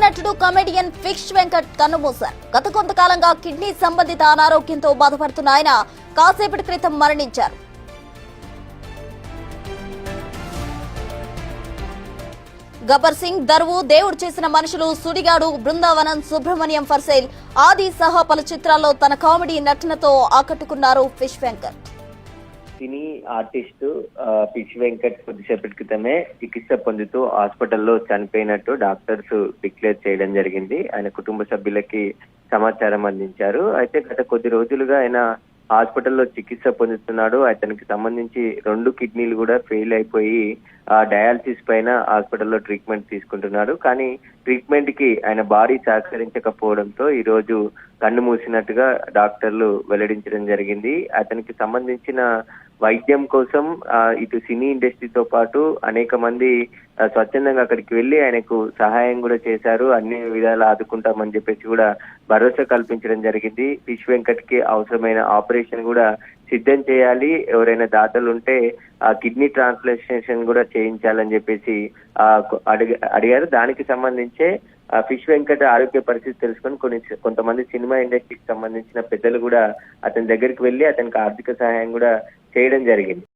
నటుడు comedian fish Venkat కన్నుమూశారు. గత కొంతకాలంగా కిడ్నీ సంబంధిత అనారోగ్యంతో బాధపడుతున్న ఆయన కాసేపటి క్రితం మరణించారు. గబ్బర్ సింగ్, దరువు, దేవుడు చేసిన మనుషులు, సుడిగాడు, బృందావనం, సుబ్రహ్మణ్యం ఫర్ సేల్ ఆది సహా పలు చిత్రాల్లో తన కామెడీ నటనతో ఆకట్టుకున్నారు fish Venkat. Cine artist fish Venkat కొద్దిసేపటి క్రితమే చికిత్స పొందుతూ హాస్పిటల్లో చనిపోయినట్టు డాక్టర్స్ డిక్లేర్ చేయడం జరిగింది. ఆయన కుటుంబ సభ్యులకి సమాచారం అందించారు. అయితే గత కొద్ది రోజులుగా ఆయన హాస్పిటల్లో చికిత్స పొందుతున్నాడు. అతనికి సంబంధించి 2 కిడ్నీలు కూడా ఫెయిల్ అయిపోయి డయాలసిస్ పైన హాస్పిటల్లో ట్రీట్మెంట్ తీసుకుంటున్నాడు. కానీ ట్రీట్మెంట్ కి ఆయన బాడీ సహకరించకపోవడంతో ఈ రోజు కన్ను మూసినట్టుగా డాక్టర్లు వెల్లడించడం జరిగింది. అతనికి సంబంధించిన వైద్యం కోసం ఇటు సినీ ఇండస్ట్రీతో పాటు అనేక మంది స్వచ్ఛందంగా అక్కడికి వెళ్లి ఆయనకు సహాయం కూడా చేశారు. అన్ని విధాలు ఆదుకుంటామని చెప్పేసి కూడా భరోసా కల్పించడం జరిగింది. ఫిష్ వెంకట్ కి అవసరమైన ఆపరేషన్ కూడా సిద్ధం చేయాలి, ఎవరైనా దాతలు ఉంటే ఆ కిడ్నీ ట్రాన్స్ప్లాంటేషన్ కూడా చేయించాలని చెప్పేసి అడిగారు. దానికి సంబంధించే ఫిష్ వెంకట్ ఆరోగ్య పరిస్థితి తెలుసుకొని కొంతమంది సినిమా ఇండస్ట్రీకి సంబంధించిన పెద్దలు కూడా అతని దగ్గరికి వెళ్లి అతనికి ఆర్థిక సహాయం కూడా చేయడం జరిగింది.